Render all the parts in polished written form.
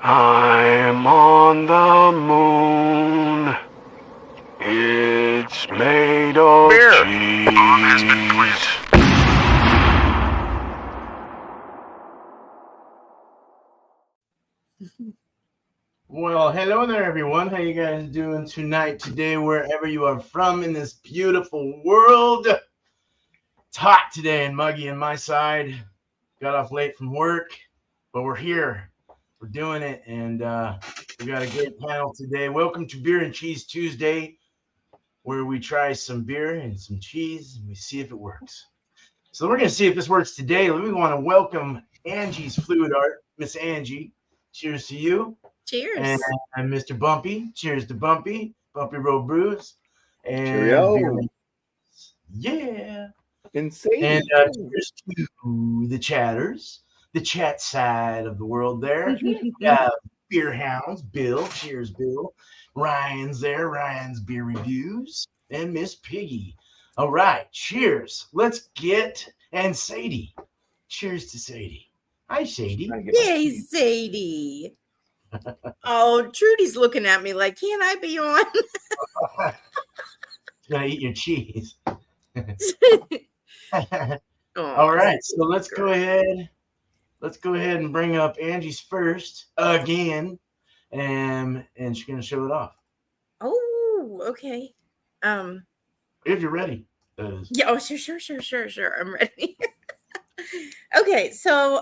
I'm on the moon. It's made of Beer. cheese. Well, hello there, everyone. How you guys doing tonight, today, wherever you are from in this beautiful world? It's hot today and muggy on my side. Got off late from work, but we're here. We're doing it, and we got a great panel today. Welcome to Beer and Cheese Tuesday, where we try some beer and some cheese, and we see if it works. So we're going to see if this works today. We want to welcome Angie's Fluid Art, Miss Angie. Cheers to you. Cheers. And Mr. Bumpy. Cheers to Bumpy. Bumpy Road Brews. And Cheerio. Yeah. Insane. And cheers to the chatters, the chat side of the world there. Beer Hounds, Bill. Cheers, Bill. Ryan's there. Ryan's Beer Reviews. And Miss Piggy. All right. Cheers. Let's get, and Sadie. Cheers to Sadie. Hi, Sadie. Yay, Sadie. Oh, Trudy's looking at me like, can I be on? Gonna eat your cheese. Oh, All right, so let's go ahead. Let's go ahead and bring up Angie's first again, and she's gonna show it off. Oh, okay. If you're ready. Yeah. Oh, sure. I'm ready. Okay, so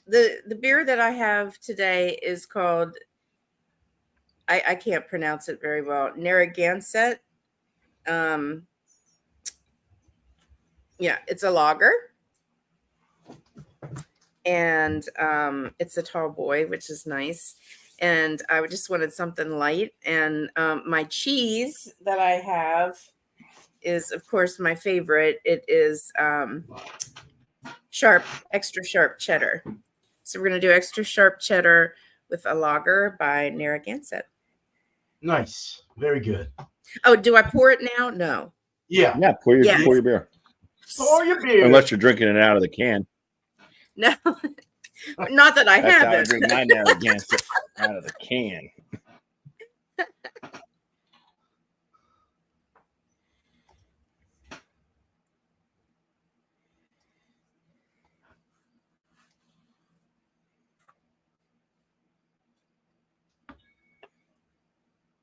the beer that I have today is called, I can't pronounce it very well, Narragansett. Yeah, it's a lager, and it's a tall boy, which is nice. And I just wanted something light, and my cheese that I have is, of course, my favorite. It is extra sharp cheddar. So we're going to do extra sharp cheddar with a lager by Narragansett. Nice. Very good. Oh, do I pour it now? No. Yeah. Yeah, pour your beer. Pour your beer. Unless you're drinking it out of the can. No. Not that I That's how I haven't. drink mine Narragansett out of the can.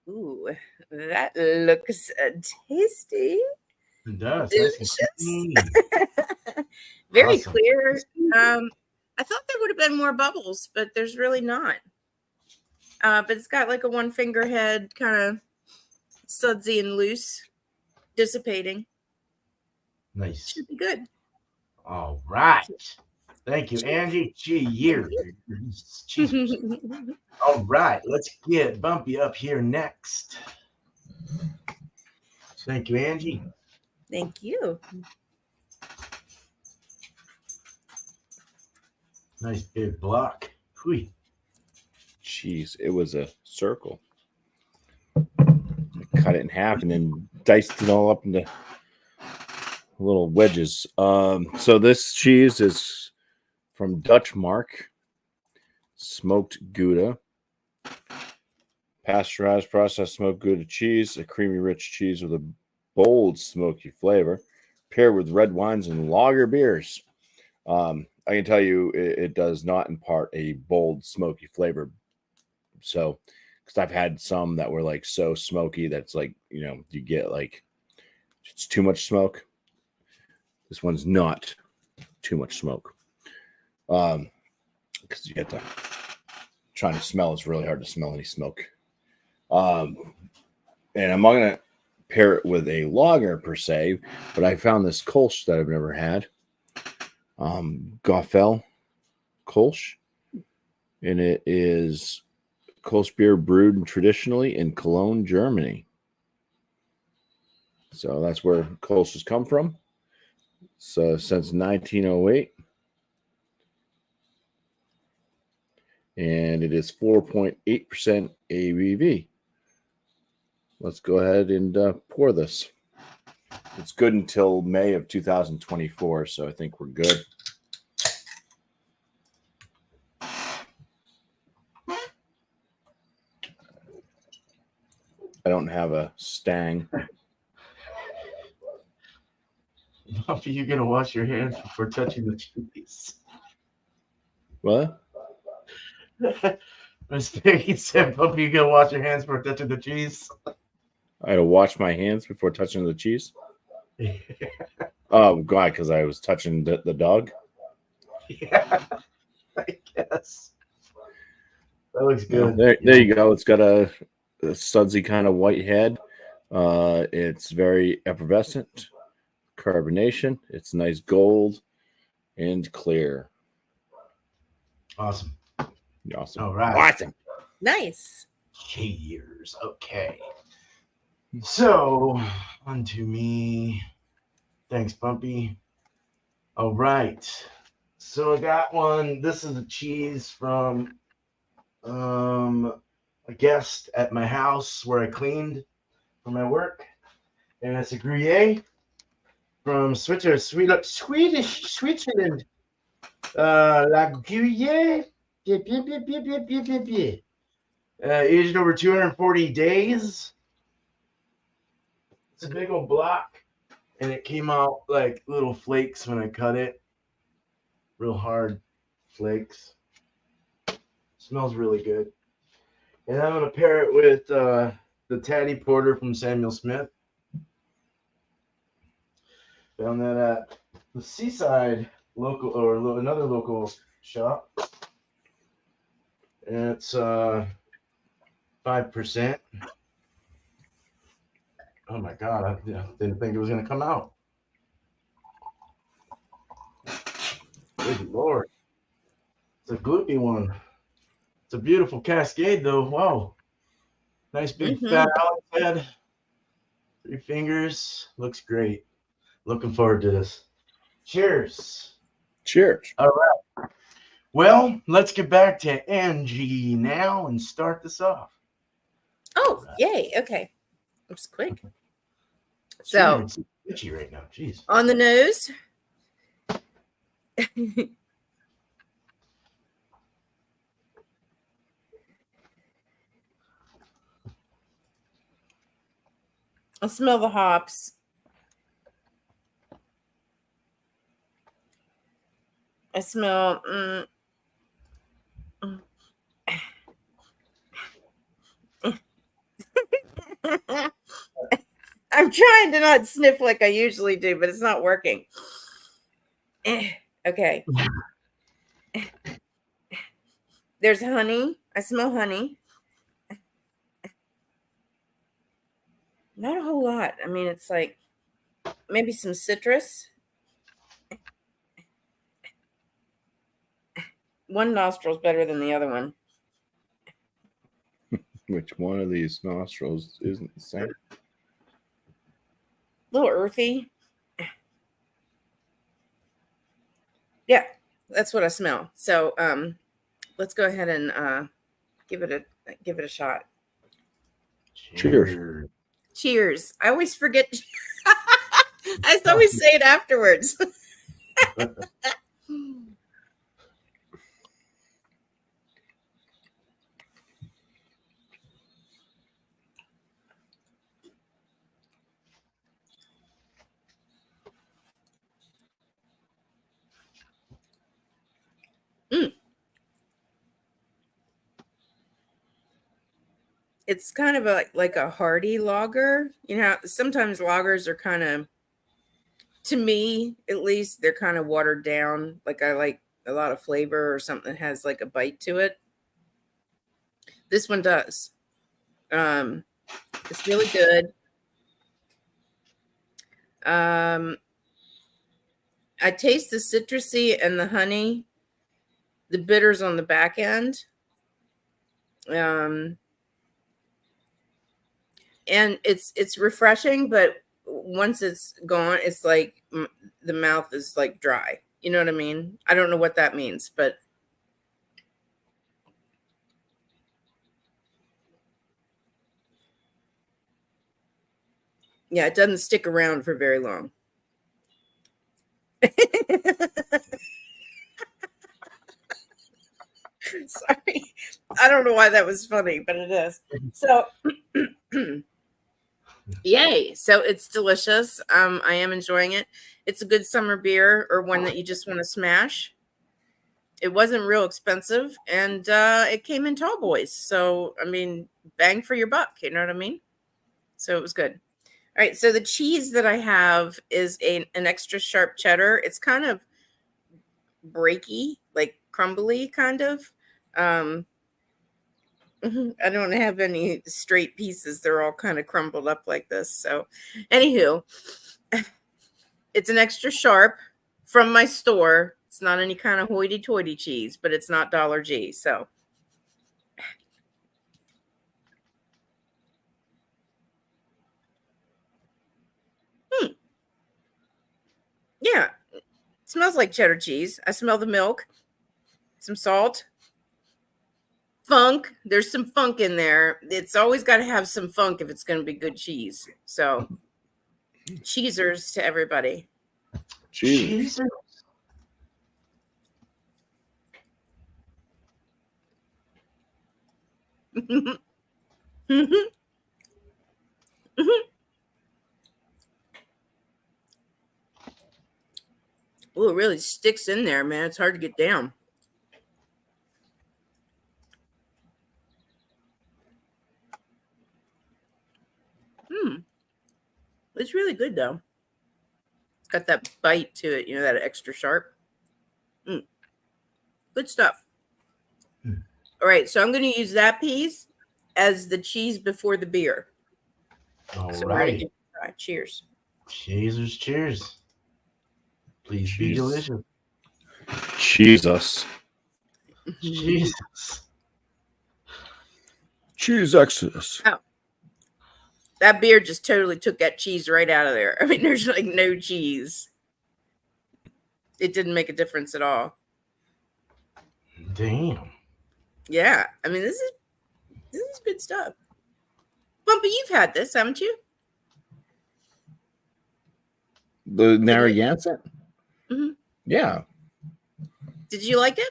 Ooh, that looks tasty. It does. Delicious. Very Awesome. clear. I thought there would have been more bubbles, but there's really not. But it's got like a one finger head, kind of sudsy and loose, dissipating. Nice. Should be good. All right. Thank you, Angie. Cheers. All right, let's get Bumpy up here next. Thank you, Angie. Thank you. Nice big block. Whew. Jeez, it was a circle. I cut it in half and then diced it all up into little wedges. So this cheese is from Dutch Mark, smoked Gouda, pasteurized processed smoked Gouda cheese, a creamy rich cheese with a bold smoky flavor, paired with red wines and lager beers. I can tell you it does not impart a bold smoky flavor. So, because I've had some that were like so smoky that's like, you get like it's too much smoke. This one's not too much smoke. Because you get to trying to smell, it's really hard to smell any smoke. And I'm not going to pair it with a lager per se, but I found this Kolsch that I've never had. Goffel Kolsch. And it is Kolsch beer brewed traditionally in Cologne, Germany. So that's where Kolsch has come from. So since 1908. And it is 4.8% ABV. Let's go ahead and pour this. It's good until May of 2024, so I think we're good. don't have a stang. Bumpy, you gotta wash your hands before touching the cheese. What? Miss Piggy said, Bumpy, you gotta wash your hands before touching the cheese. I had to wash my hands before touching the cheese. Oh God, because I was touching the dog. Yeah, I guess. That looks good. There you go. It's got a sudsy kind of white head. It's very effervescent. Carbonation. It's nice gold and clear. Awesome. Awesome. All right. Awesome. Nice. Cheers. Okay. So, on to me. Thanks, Bumpy. All right. So I got one. This is a cheese from a guest at my house where I cleaned for my work. And it's a Gruyere from Swedish Switzerland. La Gruyere. Aged over 240 days. It's a big old block, and it came out like little flakes when I cut it. Real hard flakes. Smells really good. And I'm gonna pair it with the Tatty Porter from Samuel Smith. Found that at the Seaside local or another local shop. And it's 5%. Oh my God, I didn't think it was gonna come out. Good Lord. It's a gloopy one. It's a beautiful cascade though. Wow. Nice big fat Alex head. 3 fingers. Looks great. Looking forward to this. Cheers. Cheers. All right. Well, let's get back to Angie now and start this off. Oh, yay. Okay. Looks quick. So, it's itchy right now. Jeez. on the nose. I smell the hops. I smell. I'm trying to not sniff like I usually do, but it's not working. Okay. There's honey. I smell honey. Not a whole lot. I mean, it's like maybe some citrus. One nostril's better than the other one. Which one of these nostrils isn't the same? A little earthy. Yeah, that's what I smell. So let's go ahead and give it a shot. Cheers. Cheers. I always forget. I always say it afterwards. It's kind of like a hearty lager. You know, sometimes lagers are kind of, to me at least, they're kind of watered down. Like I like a lot of flavor or something that has like a bite to it. This one does. It's really good. I taste the citrusy and the honey, the bitters on the back end. And it's refreshing, but once it's gone, it's like the mouth is like dry. You know what I mean? I don't know what that means, but yeah, it doesn't stick around for very long. Sorry. I don't know why that was funny, but it is. So Yay. So it's delicious. I am enjoying it. It's a good summer beer or one that you just want to smash. It wasn't real expensive and it came in tall boys. So, I mean, bang for your buck. You know what I mean? So it was good. All right. So the cheese that I have is an extra sharp cheddar. It's kind of breaky, like crumbly kind of. I don't have any straight pieces. They're all kind of crumbled up like this. So, anywho, it's an extra sharp from my store. It's not any kind of hoity-toity cheese, but it's not Dollar G. So, yeah, it smells like cheddar cheese. I smell the milk, some salt, funk. There's some funk in there. It's always got to have some funk if it's going to be good cheese. So, cheesers to everybody. Cheese. Oh, it really sticks in there, man. It's hard to get down. It's really good, though. It's got that bite to it, that extra sharp. Good stuff. All right, so I'm going to use that piece as the cheese before the beer. All So right. Cheers. Cheers. Please be Cheese. delicious. Jesus. Jesus. Cheese Exodus. That beer just totally took that cheese right out of there. I mean, there's like no cheese. It didn't make a difference at all. Damn. Yeah, I mean, this is good stuff. Bumpy, you've had this, haven't you? The Narragansett? Mhm. Yeah. Did you like it?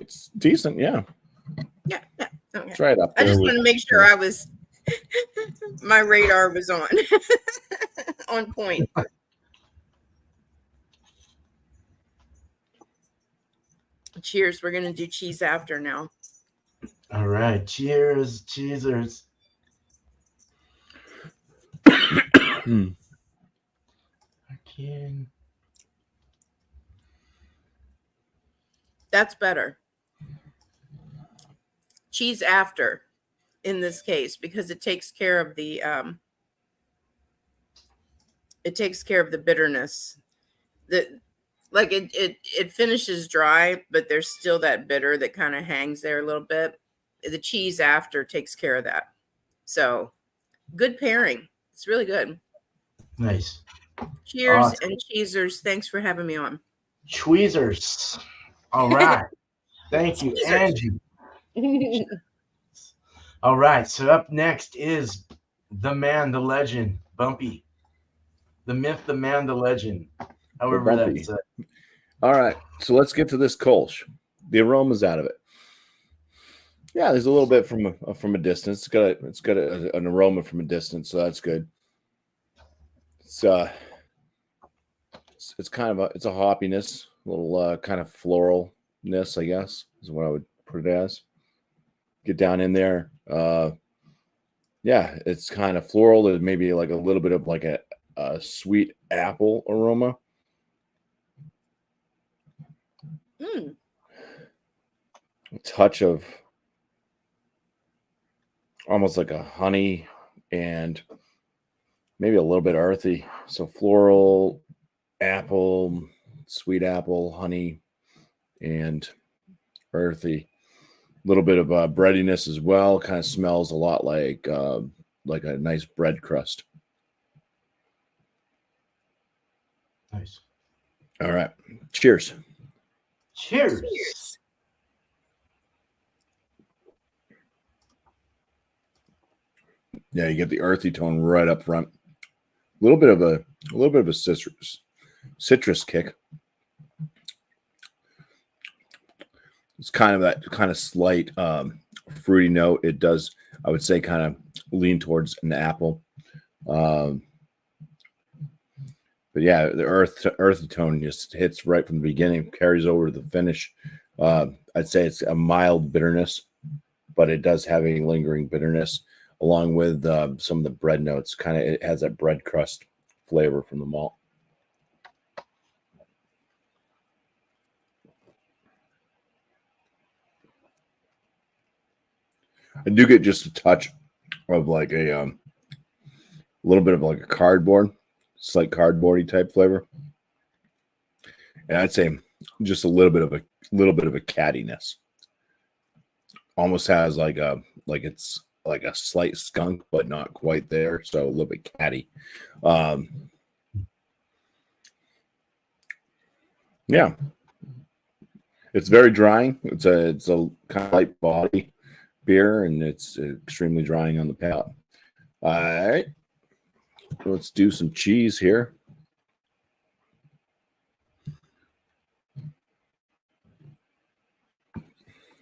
It's decent, yeah. Yeah. Okay. It's right up I there. just want to make sure my radar was on on point. Cheers. We're going to do cheese after now. All right. Cheers. Cheesers. Again. That's better. Cheese after in this case because it takes care of the bitterness. It finishes dry, but there's still that bitter that kind of hangs there a little bit. The cheese after takes care of that. So good pairing. It's really good. Nice. Cheers Awesome. and cheesers. Thanks for having me on. Tweezers. All right. Thank you, Tweezers. Angie. All right. So up next is the man, the legend, Bumpy. The myth, the man, the legend. However that's All right. So let's get to this Kolsch. The aroma's out of it. Yeah, there's a little bit from a distance. It's got an aroma from a distance, so that's good. It's kind of it's a hoppiness, a little kind of floralness, I guess, is what I would put it as. Get down in there. Yeah, it's kind of floral. There's maybe like a little bit of like a sweet apple aroma. A touch of almost like a honey and maybe a little bit earthy. So floral, apple, sweet apple, honey, and earthy. A little bit of breadiness as well. Kind of smells a lot like a nice bread crust. nice. All right. Cheers. Cheers. Yeah, you get the earthy tone right up front. A little bit of a citrus kick. It's kind of that kind of slight fruity note. It does, I would say, kind of lean towards an apple. But yeah, the earthy tone just hits right from the beginning, carries over to the finish. I'd say it's a mild bitterness, but it does have a lingering bitterness, along with some of the bread notes. Kind of, it has that bread crust flavor from the malt. I do get just a touch of like a little bit of like a cardboard, slight cardboardy type flavor, and I'd say just a little bit of a cattiness. Almost has like it's like a slight skunk, but not quite there, so a little bit catty. Yeah, it's very drying. It's a kind of light body beer, and it's extremely drying on the palate. All right, let's do some cheese here.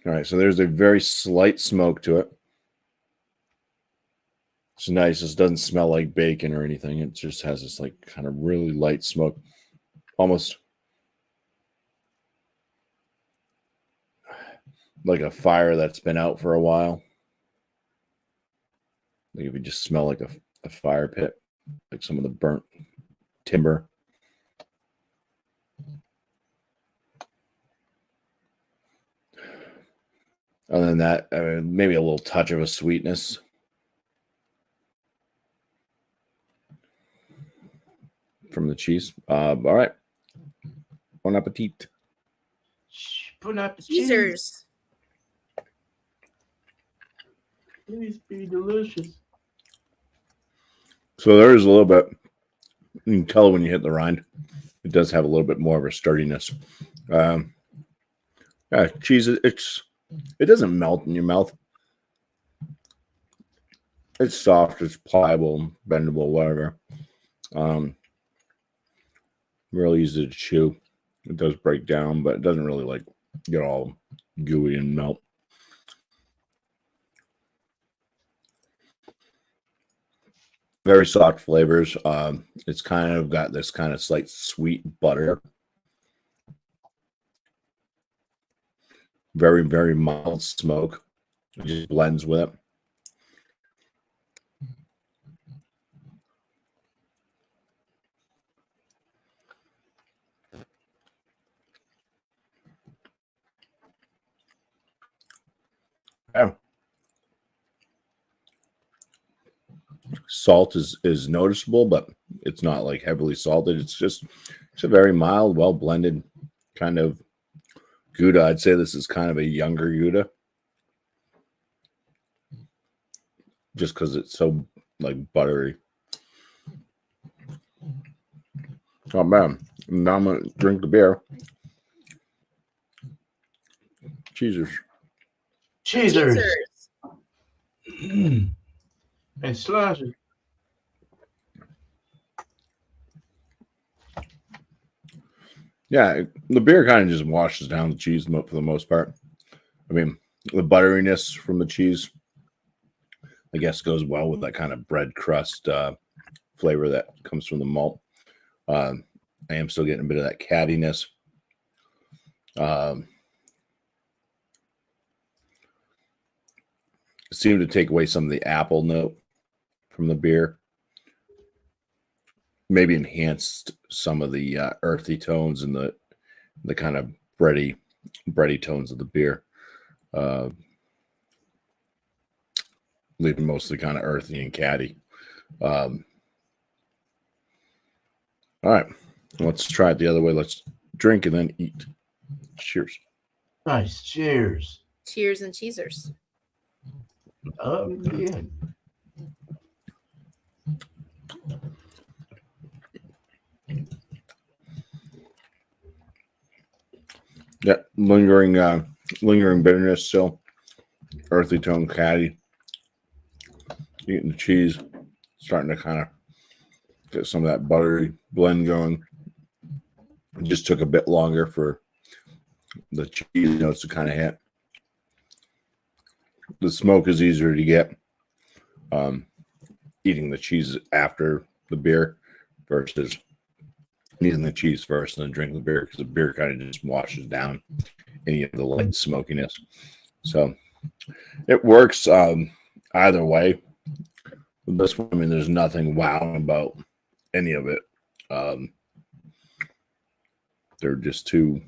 All right, so there's a very slight smoke to it. It's nice. It doesn't smell like bacon or anything. It just has this like kind of really light smoke, almost like a fire that's been out for a while. Like if you just smell like a fire pit, like some of the burnt timber. Other than that, maybe a little touch of a sweetness. From the cheese. All right. Bon appetit. Bon appetit. Cheezers. Please be delicious. So there is a little bit. You can tell when you hit the rind. It does have a little bit more of a sturdiness. Yeah, cheese. It doesn't melt in your mouth. It's soft. It's pliable, bendable, whatever. Really easy to chew. It does break down, but it doesn't really like get all gooey and melt. Very soft flavors. It's kind of got this kind of slight sweet butter. Very, very mild smoke. It just blends with it. Yeah. Salt is noticeable, but it's not like heavily salted. It's a very mild, well blended kind of Gouda. I'd say this is kind of a younger Gouda, just because it's so like buttery. Oh man! Now I'm gonna drink the beer. Cheezers. Cheezers. And slashes. Yeah, the beer kind of just washes down the cheese for the most part. I mean, the butteriness from the cheese, I guess, goes well with that kind of bread crust flavor that comes from the malt. I am still getting a bit of that cattiness. Seemed to take away some of the apple note from the beer. Maybe enhanced some of the earthy tones and the kind of bready tones of the beer. Leaving mostly kind of earthy and catty. All right, let's try it the other way. Let's drink and then eat. Cheers. Nice. Cheers. Cheers and cheezers. Yeah. Yeah, lingering bitterness still. Earthy tone, catty. Eating the cheese, starting to kind of get some of that buttery blend going. It just took a bit longer for the cheese notes to kind of hit. The smoke is easier to get. eating the cheese after the beer versus eating the cheese first and then drinking the beer, because the beer kind of just washes down any of the light smokiness. So it works either way. With this one, I mean, there's nothing wow about any of it. They're just two,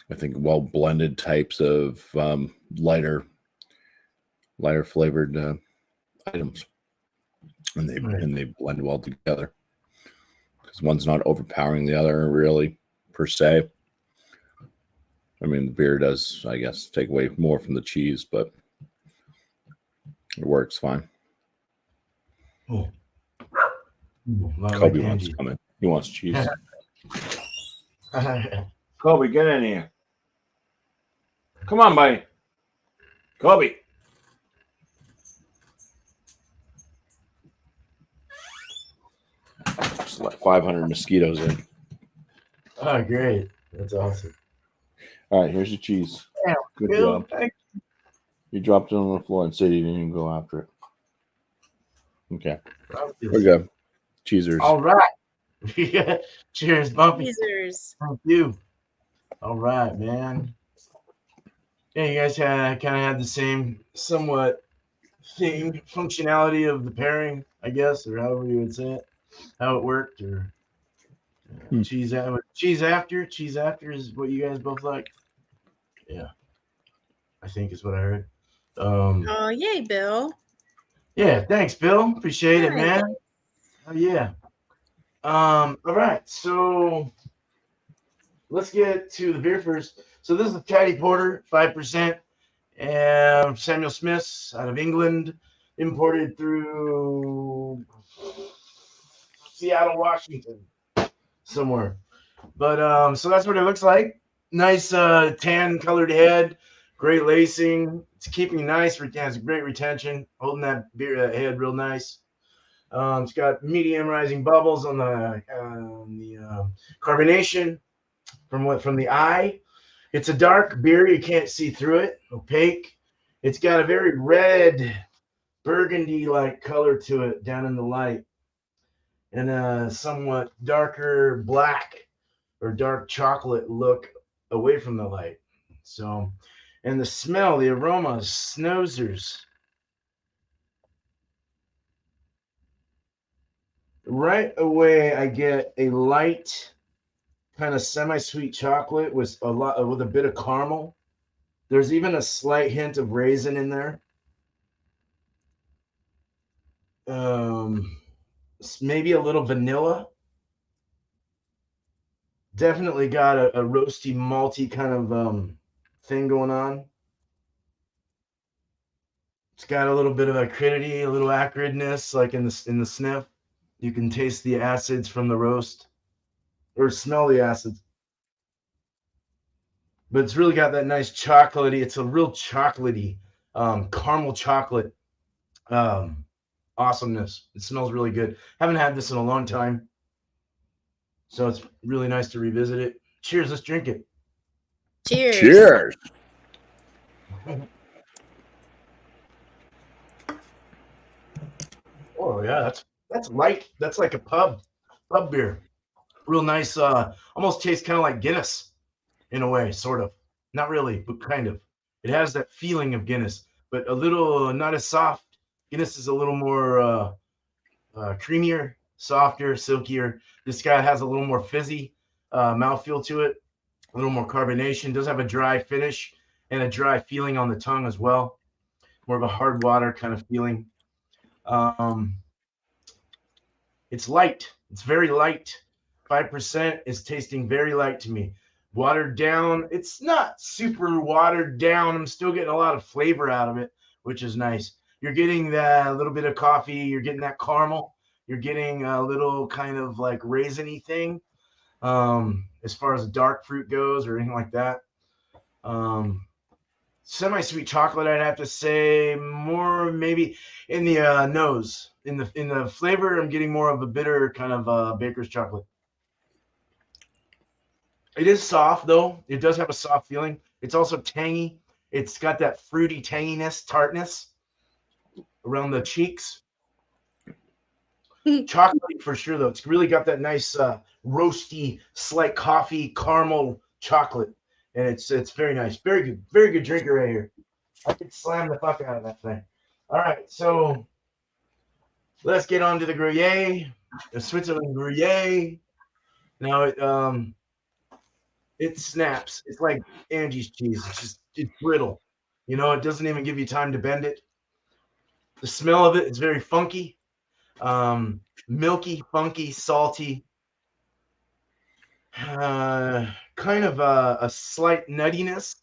I think, well blended types of lighter flavored items, and they blend well together because one's not overpowering the other really per se. I mean, the beer does, I guess, take away more from the cheese, but it works fine. Oh. Kobe wants to come in. He wants cheese. Kobe, get in here. Come on, buddy. Kobe. Just let 500 mosquitoes in. Oh, great. That's awesome. All right, here's your cheese. Yeah, Good Bill, job. You dropped it on the floor and said you didn't even go after it. Okay. We're good. Cheesers. All right. Cheers, Bumpy. Cheesers. Thank you. All right, man. Yeah, you guys kind of had the same somewhat thing, functionality of the pairing, I guess, or however you would say it, how it worked, or cheese after is what you guys both like. Yeah, I think is what I heard. Oh, yay, Bill. Yeah, thanks, Bill. Appreciate it, Hi. man. Oh yeah. All right, so let's get to the beer first. So this is a Chatty Porter, 5%, and Samuel Smith's out of England, imported through Seattle, Washington, somewhere. But so that's what it looks like. Nice tan colored head, great lacing. It's keeping nice. Has great retention, holding that head real nice. It's got medium rising bubbles on the carbonation from the eye. It's a dark beer. You can't see through it. Opaque. It's got a very red, burgundy-like color to it down in the light, and a somewhat darker black or dark chocolate look away from the light. So, and the smell, the aroma, snoozers. Right away, I get a light, kind of semi-sweet chocolate with a bit of caramel. There's even a slight hint of raisin in there. Maybe a little vanilla. Definitely got a roasty, malty kind of thing going on. It's got a little bit of acridity, a little acridness, like in the sniff. You can taste the acids from the roast, or smell the acids. But it's really got that nice chocolatey. It's a real chocolatey, caramel chocolate awesomeness. It smells really good. Haven't had this in a long time, so it's really nice to revisit it. Cheers! Let's drink it. Cheers. Cheers. Oh yeah, that's light. That's like a pub beer. Real nice. Almost tastes kind of like Guinness in a way, sort of. Not really, but kind of. It has that feeling of Guinness, but a little not as soft. Guinness is a little more creamier, softer, silkier. This guy has a little more fizzy mouthfeel to it, a little more carbonation. Does have a dry finish and a dry feeling on the tongue as well. More of a hard water kind of feeling. It's light. It's very light. 5% is tasting very light to me. Watered down. It's not super watered down. I'm still getting a lot of flavor out of it, which is nice. You're getting that little bit of coffee. You're getting that caramel. You're getting a little kind of like raisiny thing, as far as dark fruit goes or anything like that. Semi-sweet chocolate, I'd have to say, more maybe in the nose. In the flavor, I'm getting more of a bitter kind of baker's chocolate. It is soft, though. It does have a soft feeling. It's also tangy. It's got that fruity tanginess, tartness around the cheeks. Chocolatey for sure, though. It's really got that nice roasty, slight coffee caramel chocolate, and it's very nice. Very good drinker right here. I could slam the fuck out of that thing. All right, so let's get on to the Gruyere, the Switzerland Gruyere. Now it snaps. It's like Angie's cheese. It's brittle. You know, it doesn't even give you time to bend it. The smell of it's very funky, milky, funky, salty. Kind of a slight nuttiness,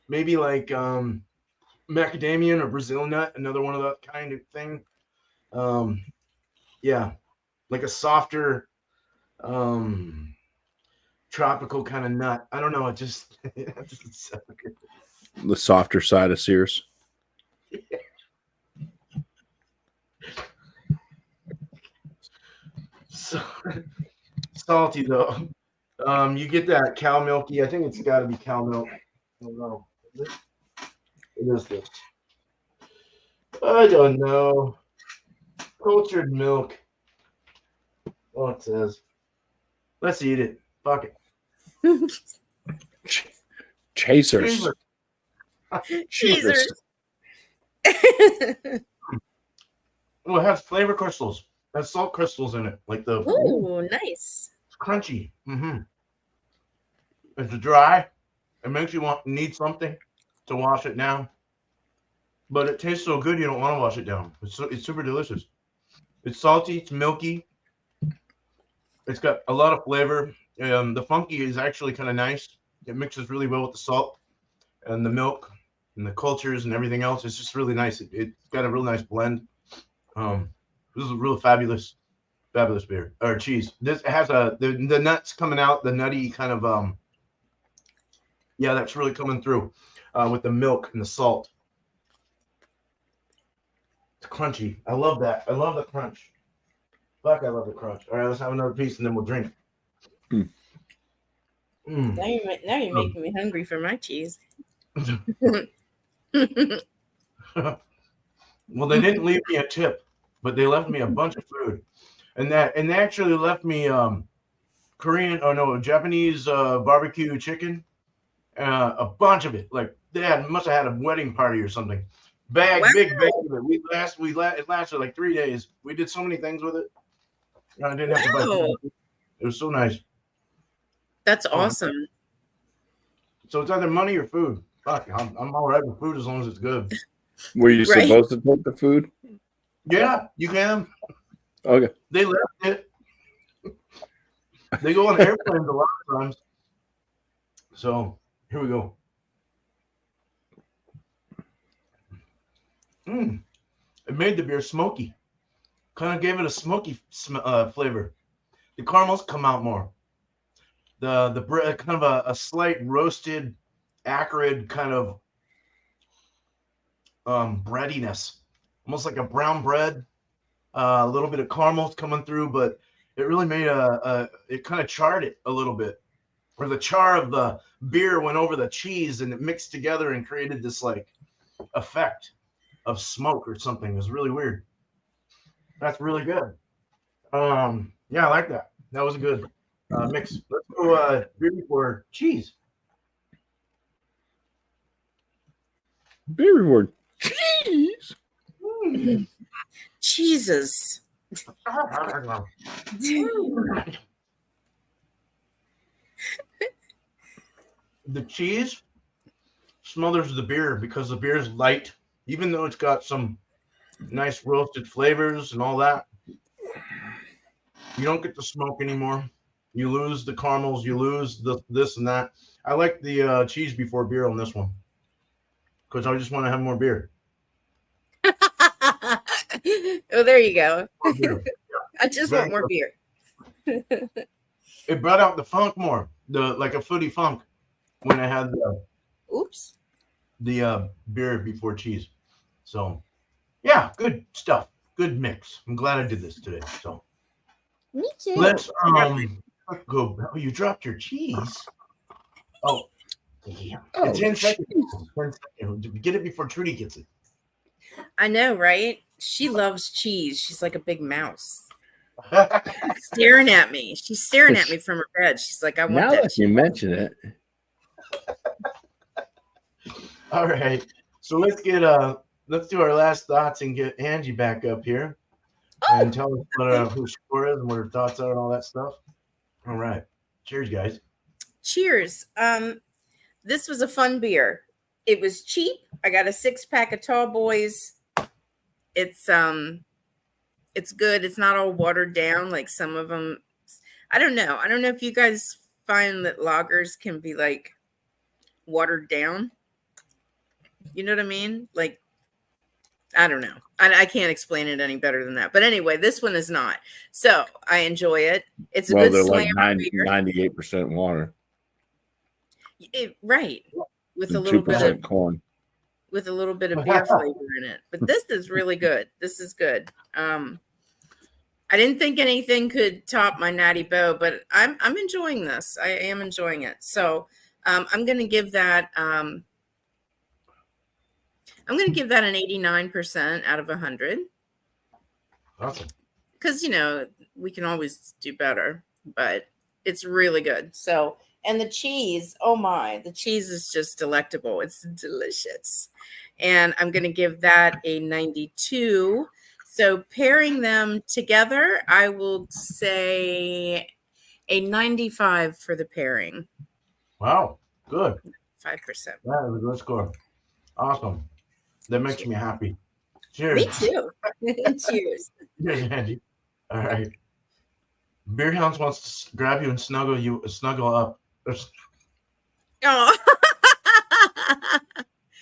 maybe like macadamia or Brazil nut, another one of that kind of thing. Yeah, like a softer tropical kind of nut. I don't know. It just, it's so good. The softer side of Sears. So salty though. You get that cow milky. I think it's got to be cow milk. I don't know. Is it? It is this. I don't know. Cultured milk. Oh, it says. Let's eat it. Fuck it. Chasers. Cheesers. Well, it has flavor crystals. It has salt crystals in it, like the. Ooh, nice. It's crunchy. It's dry. It makes you need something to wash it down. But it tastes so good you don't want to wash it down. It's super delicious. It's salty. It's milky. It's got a lot of flavor. The funky is actually kind of nice. It mixes really well with the salt and the milk and the cultures and everything else. It's just really nice. It's got a real nice blend. This is a real fabulous beer or cheese. This has the nuts coming out, the nutty kind of yeah, that's really coming through with the milk and the salt. It's crunchy. I love that. I love the crunch. Fuck, I love the crunch. All right, let's have another piece and then we'll drink. Now you're making me hungry for my cheese. Well, they didn't leave me a tip, but they left me a bunch of food, and they actually left me Japanese barbecue chicken, a bunch of it. Like they must have had a wedding party or something. Big bag of it. It lasted like 3 days. We did so many things with it. I didn't have to buy food. It was so nice. That's awesome. So it's either money or food. Fuck, I'm all right with food as long as it's good. Were you supposed to take the food? Yeah, you can. Okay. They left it. They go on airplanes a lot of times. So here we go. It made the beer smoky. Kind of gave it a smoky flavor. The caramels come out more. The bread, kind of a slight roasted, acrid kind of breadiness, almost like a brown bread. A little bit of caramels coming through, but it really made it kind of charred it a little bit, or the char of the beer went over the cheese and it mixed together and created this like effect of smoke or something. It was really weird. That's really good. Yeah, I like that. That was a good mix. Let's go beer for cheese. Beer reward. Cheese. Jesus. The cheese smothers the beer because the beer is light, even though it's got some nice roasted flavors and all that. You don't get the smoke anymore. You lose the caramels. You lose this and that. I like the cheese before beer on this one because I just want to have more beer. Oh, there you go. Yeah. I just want more beer. It brought out the funk more, like a footy funk when I had the beer before cheese. So yeah, good stuff. Good mix. I'm glad I did this today. So me too. Let's go. Oh, you dropped your cheese. Oh, yeah. 10 seconds. 10 seconds. Get it before Trudy gets it. I know, right? She loves cheese. She's like a big mouse. Staring at me. She's staring at me from her bed. She's like, I want Now that. that you mention it, All right. So let's do our last thoughts and get Angie back up here and tell us what who she is and what her thoughts are and all that stuff. All right. Cheers, guys. Cheers. This was a fun beer. It was cheap. I got a 6-pack of Tall Boys. It's good. It's not all watered down like some of them. I don't know. I don't know if you guys find that lagers can be like watered down. You know what I mean? Like, I don't know. I can't explain it any better than that. But anyway, this one is not. So I enjoy it. It's a good they're like slammer beer. 98% water. Right. With a and little bit 2% of corn. with a little bit of beer flavor in it. But this is really good. This is good. I didn't think anything could top my Natty Bow, but I'm enjoying this. I am enjoying it. So I'm going to give that an 89% out of 100. Awesome. Because we can always do better, but it's really good. So, and the cheese, oh my, the cheese is just delectable. It's delicious. And I'm going to give that a 92. So pairing them together, I will say a 95 for the pairing. Wow. Good. 5%. That was a good score. Awesome. That makes me happy. Cheers. Me too. Cheers. Cheers, Angie. All right. Beer Hounds wants to grab you and snuggle up. Oh.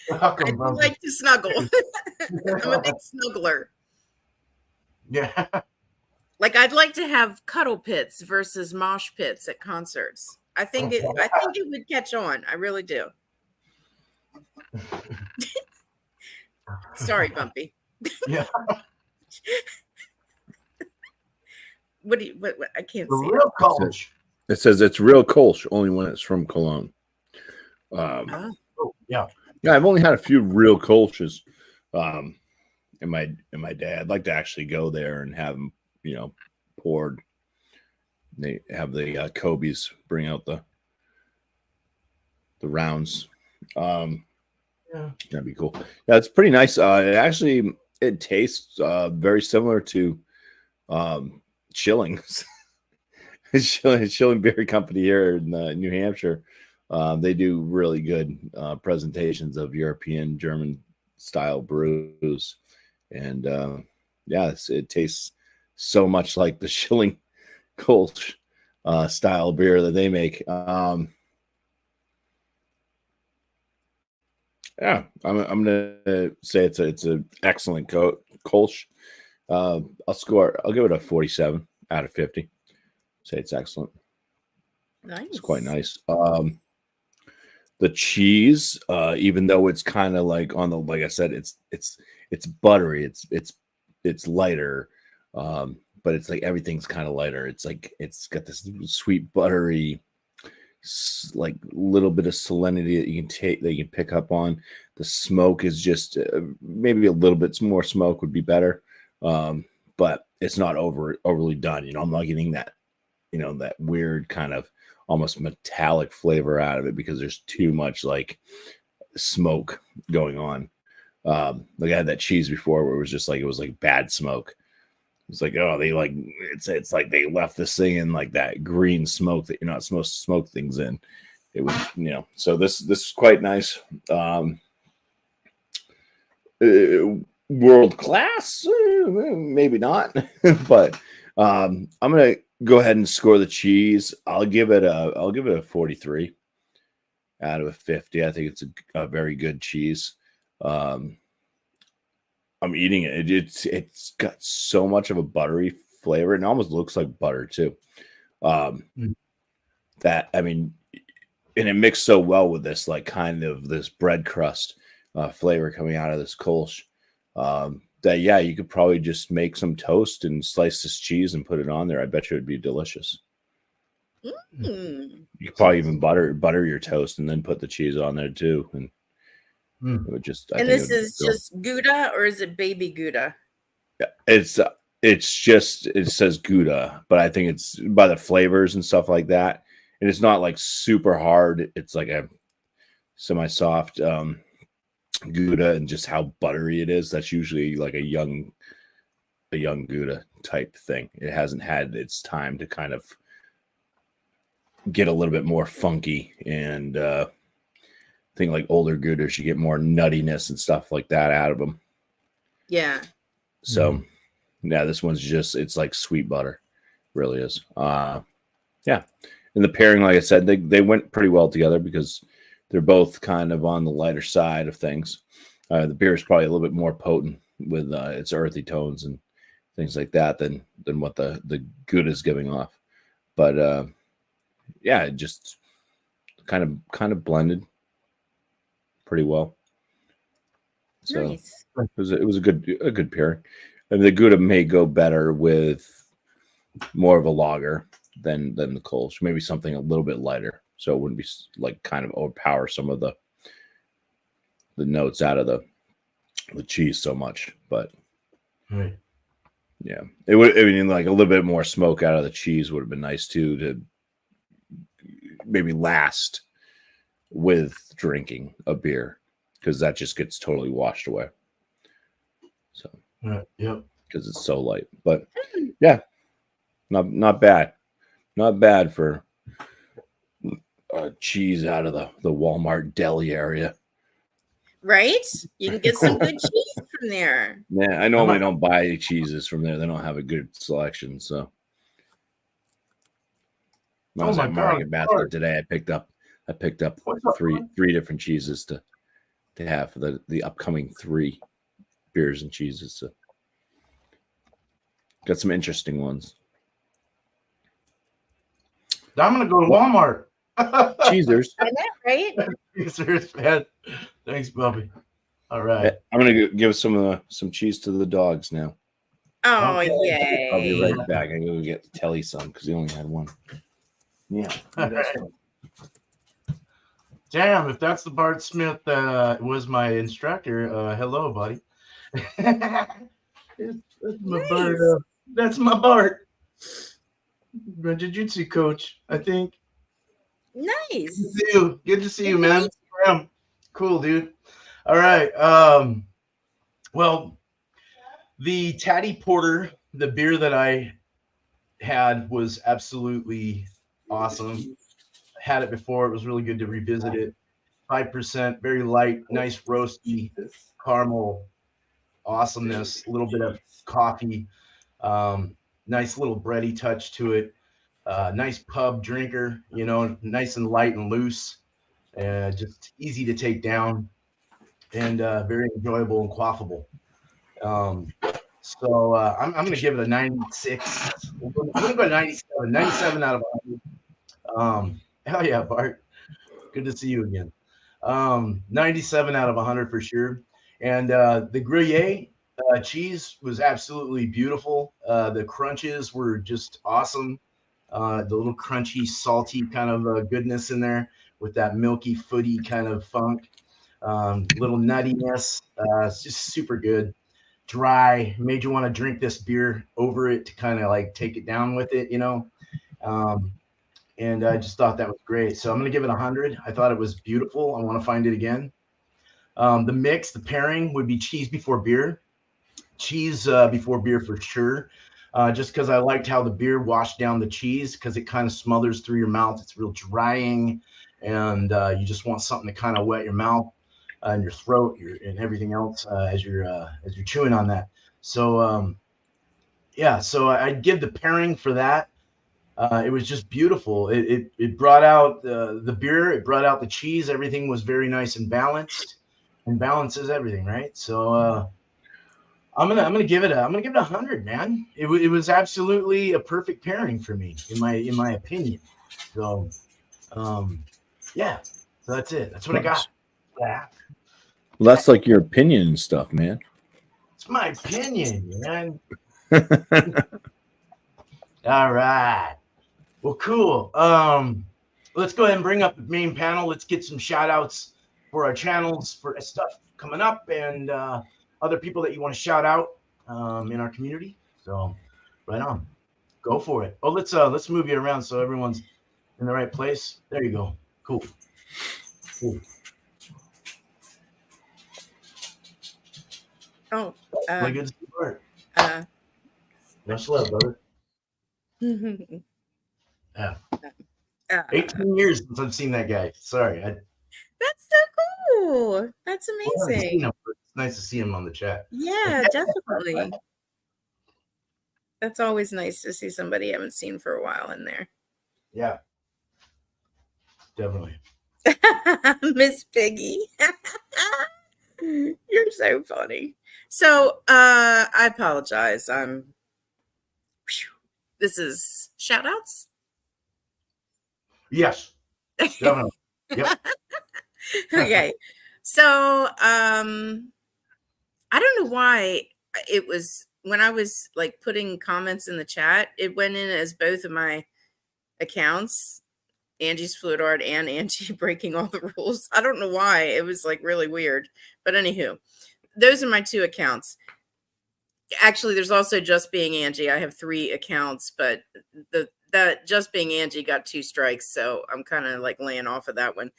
Welcome, I Bumpy. like to snuggle. I'm a big snuggler. Yeah. Like I'd like to have cuddle pits versus mosh pits at concerts. I think it would catch on. I really do. Sorry, Bumpy. Yeah. What I can't The see real college. It says it's real Kolsch only when it's from Cologne. Oh, yeah. Yeah, I've only had a few real Kolsch's in my day. I'd like to actually go there and have them, poured. They have the Kobe's bring out the rounds. Yeah. That'd be cool. Yeah, it's pretty nice. It tastes very similar to Schilling's. Schilling Beer Company here in New Hampshire. They do really good presentations of European German style brews, and it tastes so much like the Schilling Kolsch style beer that they make. Yeah, I'm gonna say it's an excellent Kolsch. I'll give it a 47 out of 50. Say it's excellent. Nice. It's quite nice. The cheese, even though it's kind of like like I said, it's buttery. It's lighter, but it's like everything's kind of lighter. It's like it's got this sweet buttery, like little bit of salinity that you can pick up on. The smoke is just maybe a little bit more smoke would be better, but it's not overly done. I'm not getting that that weird kind of almost metallic flavor out of it because there's too much like smoke going on. Like I had that cheese before where it was like bad smoke. It's like, oh, they like it's like they left this thing in like that green smoke that you're not supposed to smoke things in. It was, so this is quite nice. World class, maybe not, but I'm gonna go ahead and score the cheese. I'll give it a 43 out of 50. I think it's a very good cheese. I'm eating it. It's got so much of a buttery flavor. It almost looks like butter too. That and it mixed so well with this like kind of this bread crust flavor coming out of this Kolsch. That you could probably just make some toast and slice this cheese and put it on there. I bet you it'd be delicious. You could probably even butter your toast and then put the cheese on there too, and it would just. And this is just Gouda, or is it baby Gouda? Yeah, it's It's just it says Gouda, but I think it's by the flavors and stuff like that. And it's not like super hard. It's like a semi-soft Gouda, and just how buttery it is. That's usually like a young Gouda type thing. It hasn't had its time to kind of get a little bit more funky, and I think like older Goudas, you get more nuttiness and stuff like that out of them. Yeah. So yeah, this one's just, it's like sweet butter, really is. Yeah. And the pairing, like I said, they went pretty well together because they're both kind of on the lighter side of things. The beer is probably a little bit more potent with its earthy tones and things like that than what the Gouda is giving off. But yeah, it just kind of blended pretty well. So Nice. it was a good pairing. I mean, the Gouda may go better with more of a lager than the Kolsch, maybe something a little bit lighter, so it wouldn't be like kind of overpower some of the notes out of the cheese so much. But Right. yeah, it would. I mean, like a little bit more smoke out of the cheese would have been nice too, to maybe last with drinking a beer, because that just gets totally washed away. So Yep. because it's so light. But yeah, not bad. Not bad for cheese out of the Walmart deli area. Right? You can get some good cheese from there. Yeah, I normally don't buy cheeses from there. They don't have a good selection. So when I was at Market Basket today, I picked up three different cheeses to have for the upcoming 3 beers and cheeses. So got some interesting ones. I'm gonna go to Walmart. Cheesers. I know, right? Cheesers, man. Thanks, Bumpy. All right. I'm gonna give some cheese to the dogs now. Oh, Okay. yay. I'll be right back. I'm gonna get Telly some because he only had one. Yeah. Damn, if that's the Bart Smith that was my instructor, hello, buddy. That's my Nice. Bart. That's my Bart. My jiu-jitsu coach, I think. Nice. Good to see you, man. Yeah. Cool, dude. All right. Well, the Taddy Porter, the beer that I had, was absolutely awesome. Had it before. It was really good to revisit it. 5%, very light, nice roasty caramel awesomeness, a little bit of coffee, nice little bready touch to it. Nice pub drinker, nice and light and loose, just easy to take down, and very enjoyable and quaffable. So I'm going to give it a 96. I'm going to go 97. 97 out of 100. Hell yeah, Bart. Good to see you again. 97 out of 100 for sure. And the Gruyere cheese was absolutely beautiful. The crunches were just awesome. The little crunchy, salty kind of goodness in there with that milky, footy kind of funk. Little nuttiness. It's just super good. Dry. Made you want to drink this beer over it to kind of like take it down with it, and I just thought that was great. So I'm going to give it 100. I thought it was beautiful. I want to find it again. The mix, the pairing would be cheese before beer. Cheese before beer for sure. Just because I liked how the beer washed down the cheese, because it kind of smothers through your mouth. It's real drying, and you just want something to kind of wet your mouth and your throat and everything else as you're chewing on that. So yeah, so I'd give the pairing for that. It was just beautiful. It brought out the beer. It brought out the cheese. Everything was very nice and balanced. And balance is everything, right? So I'm gonna give it 100, man. It was absolutely a perfect pairing for me, in my opinion. So yeah, so that's it. That's what I got. Yeah. Well, that's like your opinion and stuff, man. It's my opinion, man. All right. Well, cool. Let's go ahead and bring up the main panel. Let's get some shout outs for our channels, for stuff coming up, and other people that you want to shout out in our community. So, right on. Go for it. Oh, let's move you around so everyone's in the right place. There you go. Cool. Cool. Oh, Really good start. uh, Much love, brother. Yeah. uh, 18 years since I've seen that guy. Sorry, that's so cool. That's I haven't seen amazing. him, but it's nice to see him on the chat. Yeah, definitely. That's always nice to see somebody you haven't seen for a while in there. Yeah, definitely. Miss Piggy. You're so funny. So I apologize. This is shout outs. Yes, definitely. Yep. Okay. So I don't know why it was when I was like putting comments in the chat, it went in as both of my accounts, Angie's Fluid Art and Angie Breaking All the Rules. I don't know why. It was like really weird. But anywho, those are my two accounts. Actually, there's also Just Being Angie. I have 3 accounts, but that Just Being Angie got 2 strikes, so I'm kind of like laying off of that one.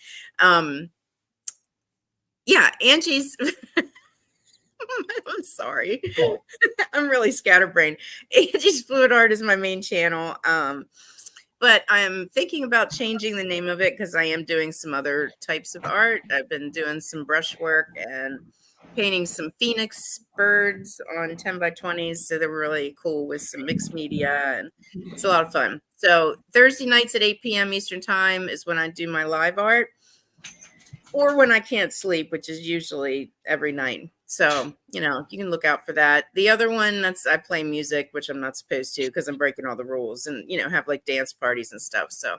Yeah, Angie's I'm sorry. I'm really scatterbrained. Angie's Fluid Art is my main channel. But I'm thinking about changing the name of it because I am doing some other types of art. I've been doing some brushwork and painting some phoenix birds on 10 by 20s. So they're really cool with some mixed media, and it's a lot of fun. So Thursday nights at 8 p.m. Eastern time is when I do my live art, or when I can't sleep, which is usually every night. So, you can look out for that. The other one, I play music, which I'm not supposed to because I'm breaking all the rules, and, have like dance parties and stuff. So,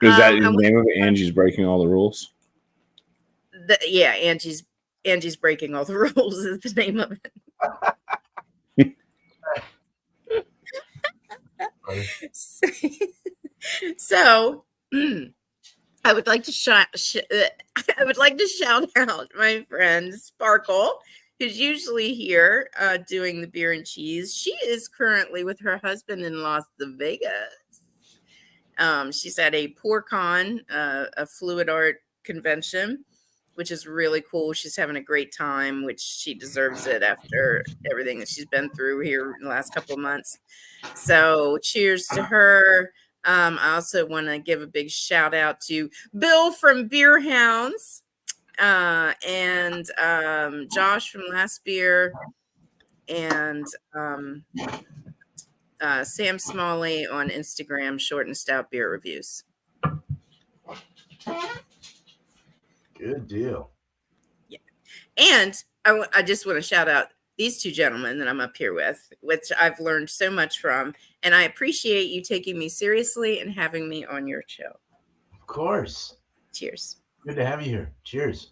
Is that the name of it? Angie's Breaking All the Rules? Yeah, Angie's Breaking All the Rules is the name of it. So I would like to shout out my friend Sparkle, who's usually here doing the beer and cheese. She is currently with her husband in Las Vegas. She's at a PourCon, a fluid art convention, which is really cool. She's having a great time, which she deserves it after everything that she's been through here in the last couple of months. So cheers to her. I also want to give a big shout out to Bill from Beer Hounds and Josh from Last Beer and Sam Smalley on Instagram, Short and Stout Beer Reviews. Good deal. Yeah. And I just want to shout out these 2 gentlemen that I'm up here with, which I've learned so much from. And I appreciate you taking me seriously and having me on your show. Of course. Cheers. Good to have you here. Cheers.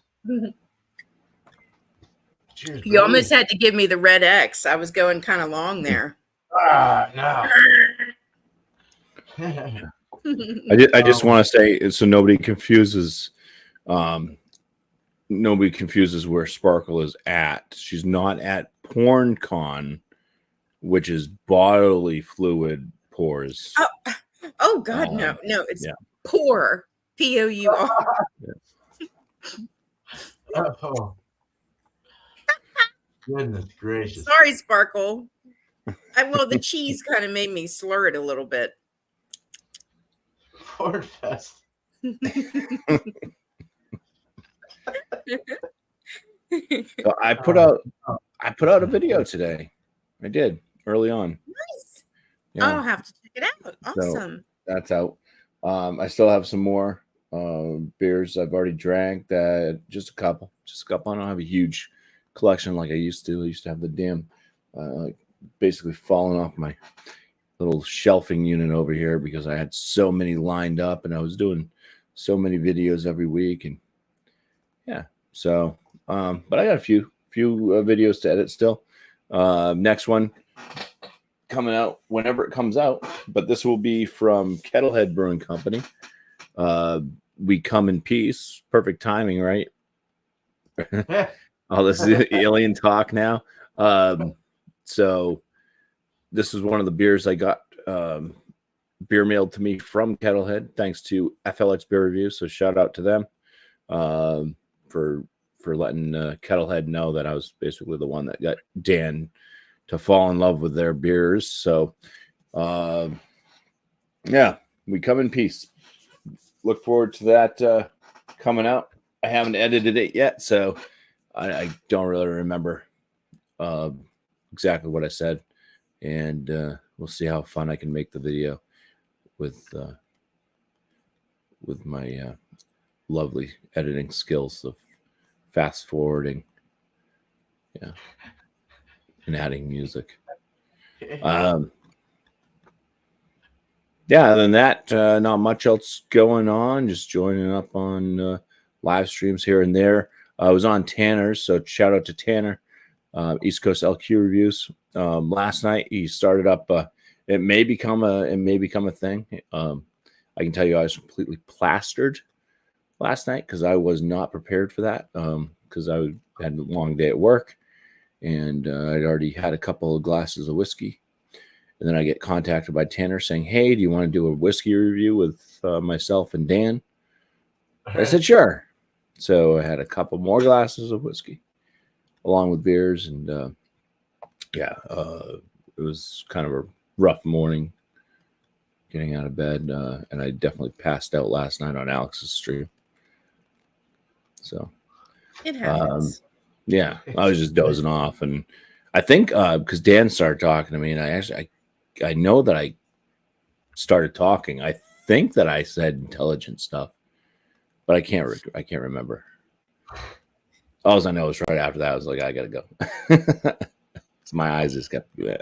Cheers. You almost had to give me the red X. I was going kind of long there. No. I just want to say, so nobody confuses where Sparkle is at. She's not at PornCon, which is bodily fluid pours. Oh God, no, it's pour, P-O-U-R. Oh. Goodness gracious. Sorry, Sparkle. The cheese kind of made me slur it a little bit. Porn fest. So I put out a video today. I did early on. Nice. Yeah. I'll have to check it out. Awesome. So that's out. I still have some more beers I've already drank. That just a couple. I don't have a huge collection like I used to. I used to have the damn basically falling off my little shelving unit over here because I had so many lined up and I was doing so many videos every week, and so but I got a few videos to edit still. Next one coming out whenever it comes out, but this will be from Kettlehead Brewing Company. We come in peace. Perfect timing, right? All this alien talk now. So this is one of the beers I got beer mailed to me from Kettlehead, thanks to FLX Beer Review. So shout out to them for letting Kettlehead know that I was basically the one that got Dan to fall in love with their beers. So yeah, we come in peace. Look forward to that coming out. I haven't edited it yet, so I don't really remember exactly what I said, and we'll see how fun I can make the video with my lovely editing skills of fast forwarding, yeah, and adding music. Yeah, other than that, not much else going on. Just joining up on live streams here and there. I was on Tanner's, so shout out to Tanner, East Coast LQ Reviews. Last night he started up. It may become a thing. I can tell you I was completely plastered last night because I was not prepared for that. Because I had a long day at work, and I'd already had a couple of glasses of whiskey. And then I get contacted by Tanner saying, "Hey, do you want to do a whiskey review with myself and Dan?" I said, "Sure." So I had a couple more glasses of whiskey along with beers. And it was kind of a rough morning getting out of bed. And I definitely passed out last night on Alex's stream. So it happens. Yeah, I was just dozing off. And I think because Dan started talking to me, and I know that I started talking. I think that I said intelligent stuff, but I can't remember. All I know is right after that, I was like, I gotta go. So my eyes just kept doing that.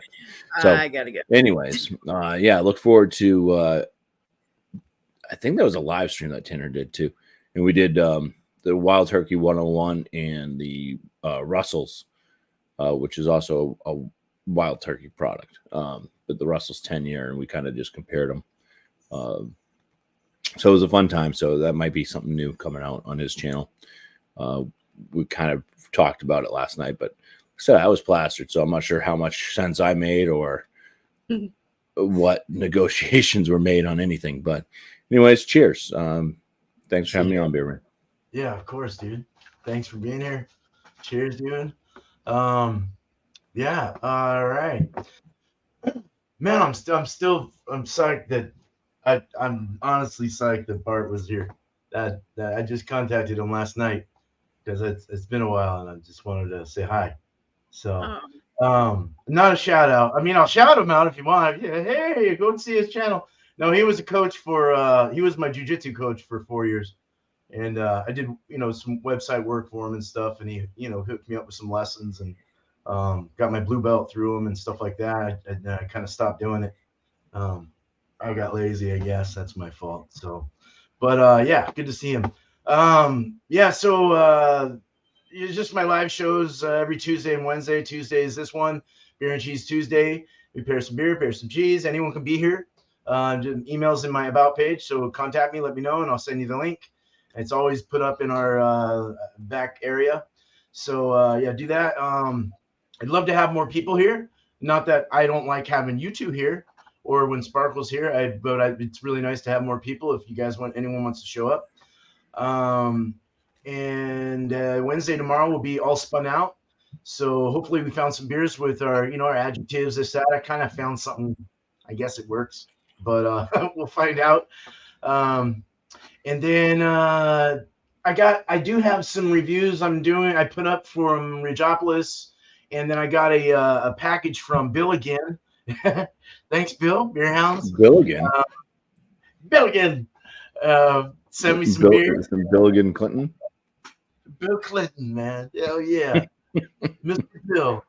So I gotta go. Anyways, look forward to. I think that was a live stream that Tanner did too, and we did the Wild Turkey 101 and the Russell's, which is also a Wild Turkey product. But the Russell's 10-year, and we kind of just compared them. So it was a fun time. So that might be something new coming out on his channel. We kind of talked about it last night, but so I was plastered, so I'm not sure how much sense I made or what negotiations were made on anything. But anyways, cheers. Thanks for having me on, Beerman. Yeah, of course, dude. Thanks for being here. Cheers, dude. Yeah, all right. Man, I'm psyched that I'm honestly psyched that Bart was here. That I just contacted him last night because it's been a while, and I just wanted to say hi. So not a shout out. I mean, I'll shout him out if you want. Yeah, hey, go and see his channel. No, he was a coach for he was my jiu-jitsu coach for 4 years. And I did, some website work for him and stuff, and he, hooked me up with some lessons, and got my blue belt through him and stuff like that. I kind of stopped doing it. I got lazy, I guess. That's my fault. So, but yeah, good to see him. So it's just my live shows every Tuesday and Wednesday. Tuesday is this one, Beer and Cheese Tuesday. We pair some beer, pair some cheese. Anyone can be here. Emails in my about page, so contact me, let me know, and I'll send you the link. It's always put up in our back area. So, do that. I'd love to have more people here. Not that I don't like having you two here or when Sparkle's here, but it's really nice to have more people if you guys anyone wants to show up. And Wednesday tomorrow will be all spun out. So hopefully we found some beers with our, our adjectives, this, that. I kind of found something. I guess it works, but we'll find out. And then I do have some reviews I put up from Ridgeopolis, and then I got a package from Bill again. Thanks, Bill. Beer Hounds. Bill again. Bill again. Send me some beer. Some Bill again Clinton. Bill Clinton, man. Hell yeah. Mr. Bill.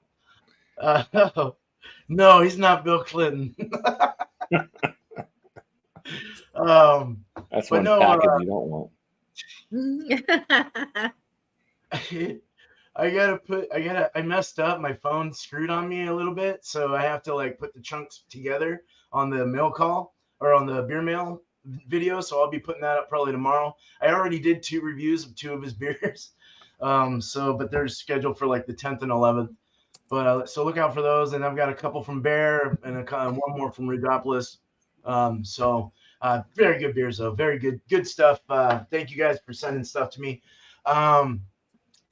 No, he's not Bill Clinton. That's one package you don't want. I messed up. My phone screwed on me a little bit, so I have to put the chunks together on the mail call or on the beer mail video. So I'll be putting that up probably tomorrow. I already did 2 reviews of 2 of his beers. But they're scheduled for the 10th and 11th. But so look out for those. And I've got a couple from Bear and one more from Redopolis. Very good beers, though. Very good stuff. Thank you guys for sending stuff to me.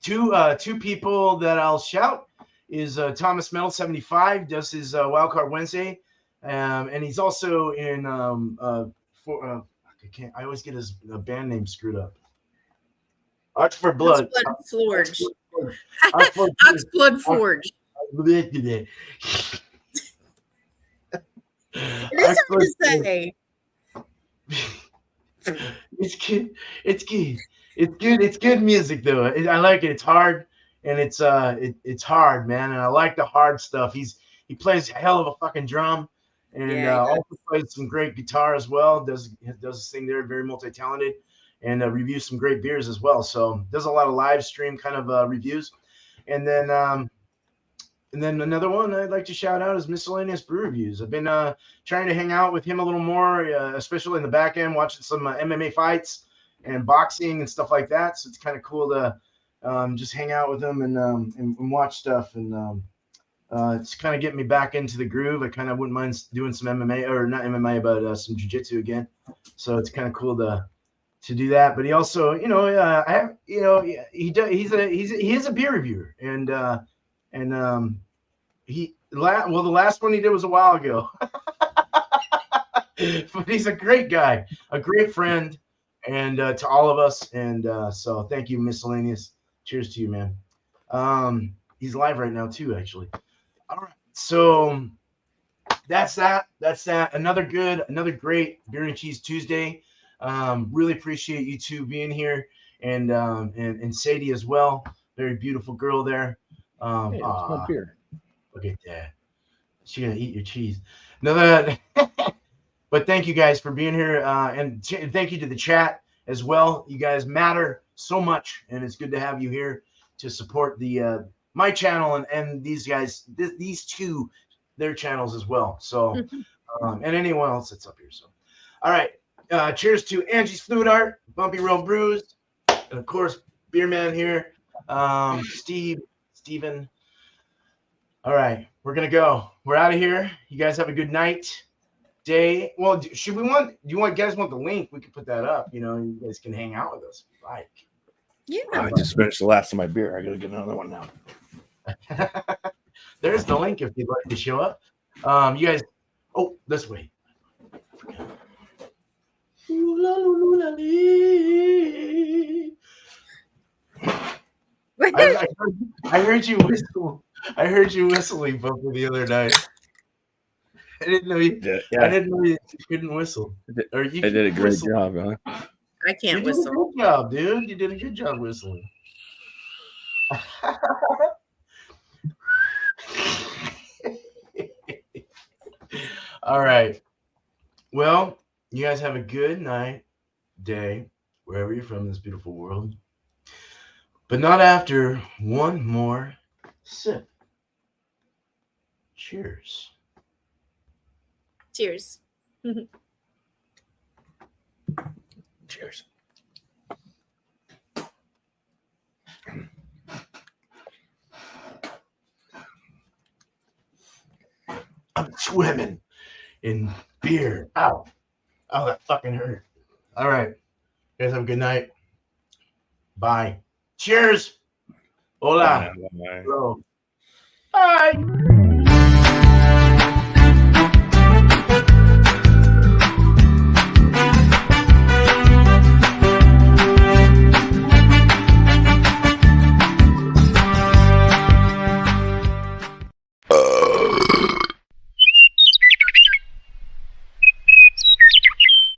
Two people that I'll shout is Thomas Metal 75 does his Wildcard Wednesday, and he's also in I always get his band name screwed up. Oxford Blood. Forge. Oxblood Forge. It is hard to say. It's good. It's good. It's good. It's good music though. I like it. It's hard, and it's hard, man. And I like the hard stuff. He plays a hell of a fucking drum, and also plays some great guitar as well. Does this thing there, very multi-talented, and reviews some great beers as well. So does a lot of live stream kind of reviews, and then another one I'd like to shout out is Miscellaneous Brew Reviews. I've been trying to hang out with him a little more, especially in the back end, watching some MMA fights and boxing and stuff like that. So it's kind of cool to just hang out with him and watch stuff. And it's kind of getting me back into the groove. I kind of wouldn't mind doing some MMA, or not MMA, but some jiu-jitsu again. So it's kind of cool to do that. But he also, he is a beer reviewer, and the last one he did was a while ago. But he's a great guy, a great friend, and to all of us. And so thank you, Miscellaneous. Cheers to you, man. He's live right now too, actually. All right, so that's that. Another great Beer and Cheese Tuesday. Really appreciate you two being here, and Sadie as well. Very beautiful girl there. Hey, it's my beer. Look at that. She's gonna eat your cheese. No, but thank you guys for being here, and thank you to the chat as well. You guys matter so much, and it's good to have you here to support the my channel and these guys, these two, their channels as well. So, and anyone else that's up here. So, all right. Cheers to Angie's Fluid Art, Bumpy Road Brews, and of course, Beer Man here, Steven. All right, we're gonna go. We're out of here. You guys have a good night, day. Well, do you guys want the link? We can put that up. You guys can hang out with us if you like. Yeah. I just finished the last of my beer. I gotta get another one now. There's the link if you'd like to show up. You guys. Oh, this way. I heard you whistle. I heard you whistling, Bumpy, the other night. I didn't know you. Yeah. I didn't know you couldn't whistle. I did a great job, huh? I can't whistle. You did a good job, dude. You did a good job whistling. All right. Well, you guys have a good night, day, wherever you're from in this beautiful world. But not after one more sip. Cheers. Cheers. Cheers. I'm swimming in beer. Ow. Oh, that fucking hurt. All right. You guys have a good night. Bye. Cheers. Hola. Bye. Hello. Bye.